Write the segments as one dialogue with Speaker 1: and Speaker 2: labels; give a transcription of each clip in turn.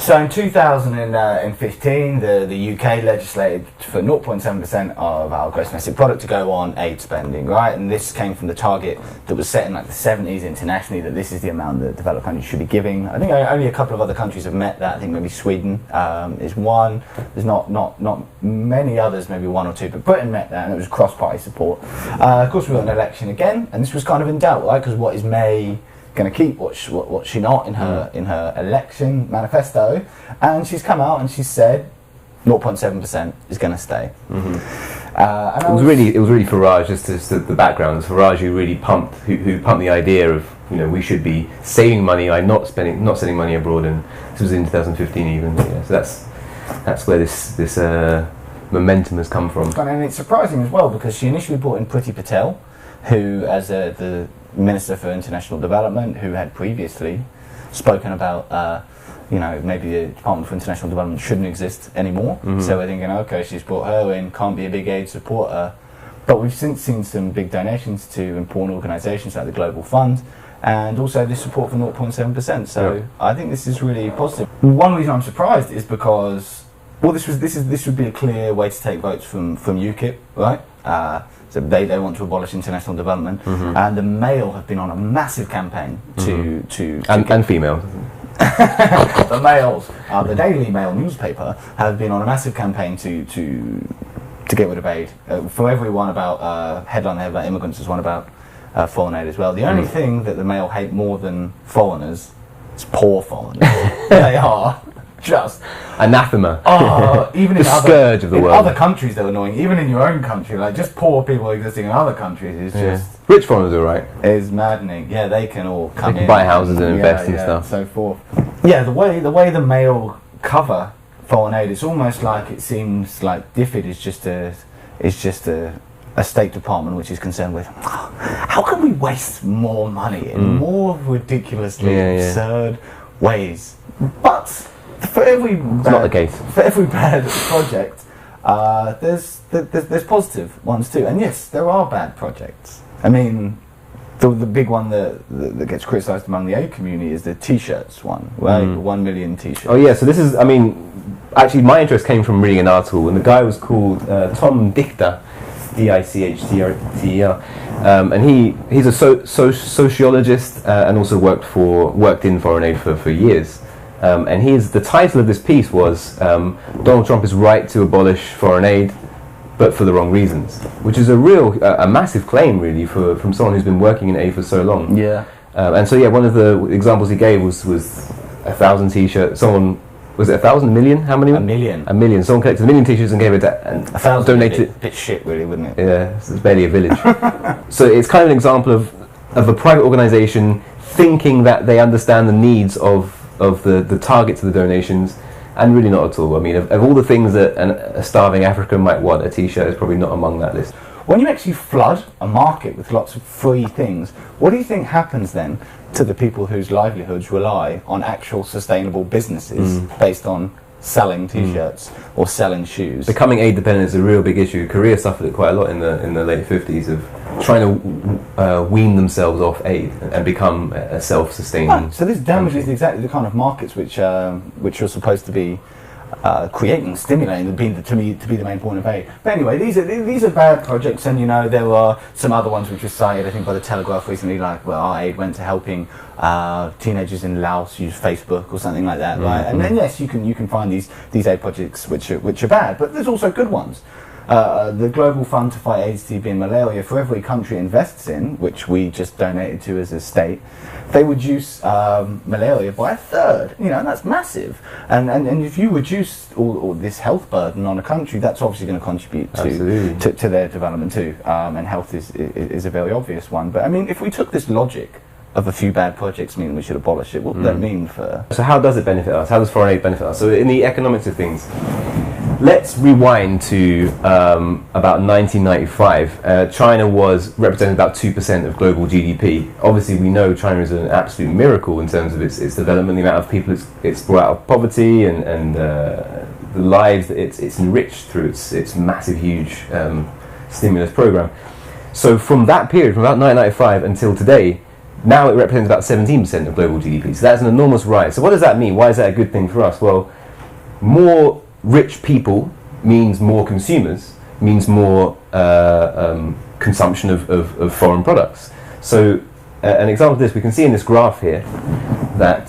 Speaker 1: So in 2015, the UK legislated for 0.7% of our gross domestic product to go on aid spending, right? And this came from the target that was set in like the 70s internationally, that this is the amount that developed countries should be giving. I think only a couple of other countries have met that. I think maybe Sweden is one. There's not many others, maybe one or two, but Britain met that, and it was cross-party support. Of course, we got an election again, and this was kind of in doubt, right? Because what is May going to keep, what's she not in her election manifesto? And she's come out and she said 0.7% is going to stay.
Speaker 2: And it was really Farage. Just the background. Farage who really pumped the idea of, you know, we should be saving money by not sending money abroad, and this was in 2015 even. Yeah, so that's where this momentum has come from.
Speaker 1: And it's surprising as well, because she initially brought in Priti Patel, who, as the Minister for International Development, who had previously spoken about, maybe the Department for International Development shouldn't exist anymore. So we're thinking, okay, she's brought her in, can't be a big aid supporter. But we've since seen some big donations to important organisations like the Global Fund, and also this support for 0.7%. So I think this is really positive. One reason I'm surprised is because, well, this would be a clear way to take votes from UKIP, right? So they want to abolish international development, and the Mail have been on a massive campaign to
Speaker 2: and female.
Speaker 1: The Mails, the Daily Mail newspaper, have been on a massive campaign to get rid of aid. For everyone about headline they have about immigrants, there's one about foreign aid as well. The only thing that the Mail hate more than foreigners is poor foreigners. They are just
Speaker 2: anathema.
Speaker 1: Even in
Speaker 2: the scourge of the world.
Speaker 1: Other countries they're annoying. Even in your own country, like just poor people existing in other countries is just
Speaker 2: rich foreigners are right.
Speaker 1: Is maddening. Yeah, they can all come
Speaker 2: they can buy houses and invest and stuff.
Speaker 1: So forth. Yeah, the way the Mail cover foreign aid, it's almost like it seems like DFID is just a State Department which is concerned with how can we waste more money in more ridiculously absurd ways. But for every bad project, there's positive ones too. And yes, there are bad projects. I mean, the big one that gets criticised among the aid community is the T-shirts one, right? 1 million T-shirts.
Speaker 2: Oh yeah, so this is, I mean, actually my interest came from reading an article, and the guy was called Tom Dichter, D-I-C-H-T-E-R, and he's a sociologist and also worked in foreign aid for years. And the title of this piece was Donald Trump is right to abolish foreign aid, but for the wrong reasons, which is a massive claim really from someone who's been working in aid for so long.
Speaker 1: Yeah.
Speaker 2: And so one of the examples he gave was 1,000 T-shirts. Someone, was it 1,000, a million? How many?
Speaker 1: A million.
Speaker 2: A million. Someone collected 1 million T-shirts and gave it and
Speaker 1: 1,000
Speaker 2: donated it.
Speaker 1: A bit shit really, wouldn't it?
Speaker 2: Yeah, it's barely a village. So it's kind of an example of a private organisation thinking that they understand the needs of the targets of the donations, and really not at all. I mean, of all the things that a starving African might want, a T-shirt is probably not among that list.
Speaker 1: When you actually flood a market with lots of free things, what do you think happens then to the people whose livelihoods rely on actual sustainable businesses based on selling T-shirts or selling shoes?
Speaker 2: Becoming aid dependent is a real big issue. Korea suffered it quite a lot in the late 50s of trying to wean themselves off aid and become a self-sustaining.
Speaker 1: So this damages exactly the kind of markets which you're supposed to be creating, stimulating, to be the main point of aid. But anyway, these are bad projects, and there are some other ones which were cited, I think, by the Telegraph recently, like our aid went to helping teenagers in Laos use Facebook or something like that, right? And then yes, you can find these aid projects which are bad, but there's also good ones. The Global Fund to Fight AIDS, TB and Malaria, for every country invests in, which we just donated to as a state, they reduce malaria by a third. And that's massive. And if you reduce all this health burden on a country, that's obviously going to contribute to their development too. And health is a very obvious one. But I mean, if we took this logic of a few bad projects meaning we should abolish it, what would that mean for...
Speaker 2: So how does it benefit us? How does foreign aid benefit us? So in the economics of things, let's rewind to about 1995. China was representing about 2% of global GDP. Obviously, we know China is an absolute miracle in terms of its development, the amount of people it's brought out of poverty, and the lives that it's enriched through its massive, huge stimulus program. So from that period, from about 1995 until today, Now it represents about 17% of global GDP. So that's an enormous rise. So what does that mean? Why is that a good thing for us? Well, more rich people means more consumers, means more consumption of foreign products. So an example of this, we can see in this graph here that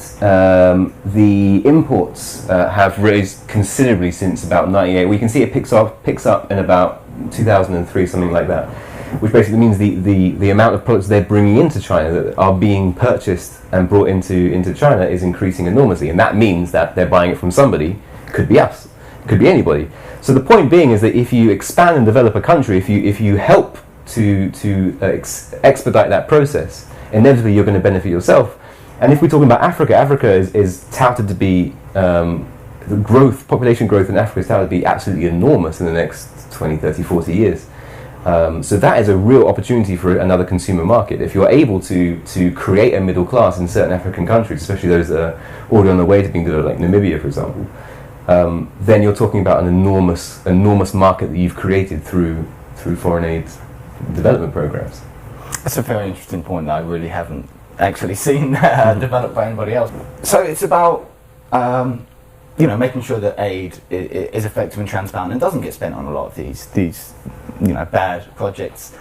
Speaker 2: the imports have raised considerably since about 98. We can see it picks up in about 2003, something like that, which basically means the amount of products they're bringing into China that are being purchased and brought into China is increasing enormously, and that means that they're buying it from somebody. Could be us, could be anybody. So the point being is that if you expand and develop a country, if you help to expedite that process, inevitably you're going to benefit yourself. And if we're talking about Africa, Africa is touted to be the population growth in Africa is touted to be absolutely enormous in the next 20, 30, 40 years. So that is a real opportunity for another consumer market. If you're able to create a middle class in certain African countries, especially those that are already on the way to being developed, like Namibia, for example, then you're talking about an enormous market that you've created through foreign aid development programs.
Speaker 1: That's a very interesting point that I really haven't actually seen developed by anybody else. So it's about making sure that aid is effective and transparent and doesn't get spent on a lot of these bad projects.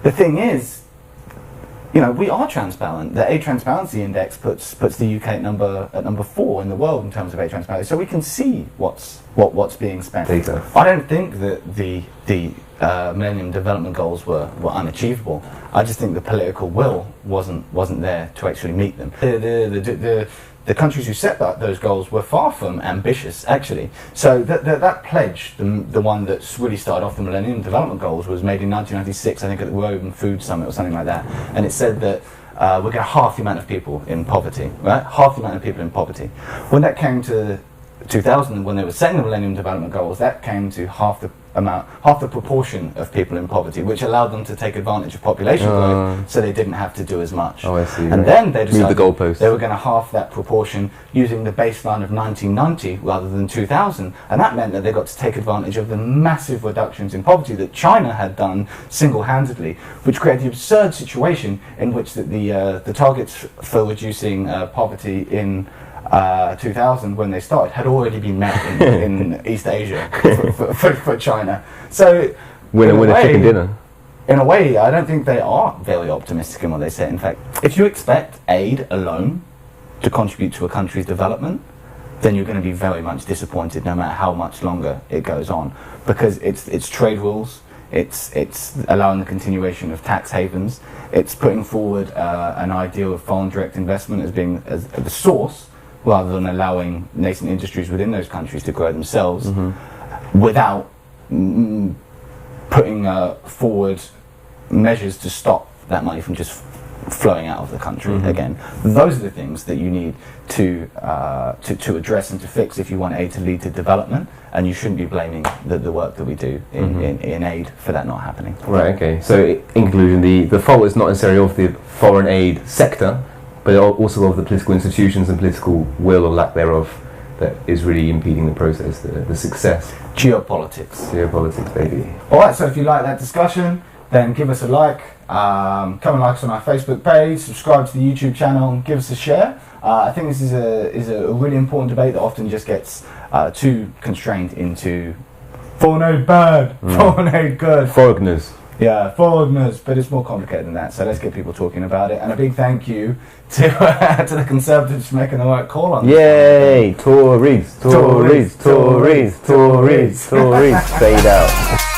Speaker 1: The thing is, we are transparent. The Aid Transparency Index puts the UK at number 4 in the world in terms of aid transparency, so we can see what's being spent.
Speaker 2: Data.
Speaker 1: I don't think that the Millennium Development Goals were unachievable. I just think the political will wasn't there to actually meet them. The countries who set those goals were far from ambitious, actually. So that pledge, the one that's really started off the Millennium Development Goals, was made in 1996, I think, at the World Food Summit or something like that. And it said that we're going to halve the amount of people in poverty, right? Half the amount of people in poverty. When that came to 2000, when they were setting the Millennium Development Goals, that came to half the proportion of people in poverty, which allowed them to take advantage of population growth, so they didn't have to do as much.
Speaker 2: Oh, I see.
Speaker 1: And then they decided
Speaker 2: the goalposts.
Speaker 1: They were going to half that proportion using the baseline of 1990 rather than 2000, and that meant that they got to take advantage of the massive reductions in poverty that China had done single-handedly, which created the absurd situation in which the targets for reducing poverty in 2000, when they started, had already been met in East Asia for China. So,
Speaker 2: winner chicken dinner.
Speaker 1: In a way, I don't think they are very optimistic in what they say. In fact, if you expect aid alone to contribute to a country's development, then you're going to be very much disappointed, no matter how much longer it goes on, because it's trade rules. It's allowing the continuation of tax havens. It's putting forward an idea of foreign direct investment as being as the source, rather than allowing nascent industries within those countries to grow themselves, without putting forward measures to stop that money from just flowing out of the country again. Those are the things that you need to address and to fix if you want aid to lead to development, and you shouldn't be blaming the work that we do in aid for that not happening.
Speaker 2: Right, okay. So in conclusion, the fault is not necessarily of the foreign aid sector, but also of the political institutions and political will or lack thereof that is really impeding the process, the success.
Speaker 1: Geopolitics,
Speaker 2: baby.
Speaker 1: Alright, so if you like that discussion, then give us a like, come and like us on our Facebook page, subscribe to the YouTube channel, give us a share. I think this is a really important debate that often just gets too constrained into foreign aid bad, foreign aid good.
Speaker 2: Foreigners.
Speaker 1: Yeah, foreigners, but it's more complicated than that, so let's get people talking about it. And a big thank you to the Conservatives for making the right call on this.
Speaker 2: Yay! Tories, Tories, Tories, Tories, Tories, Tories. Fade out.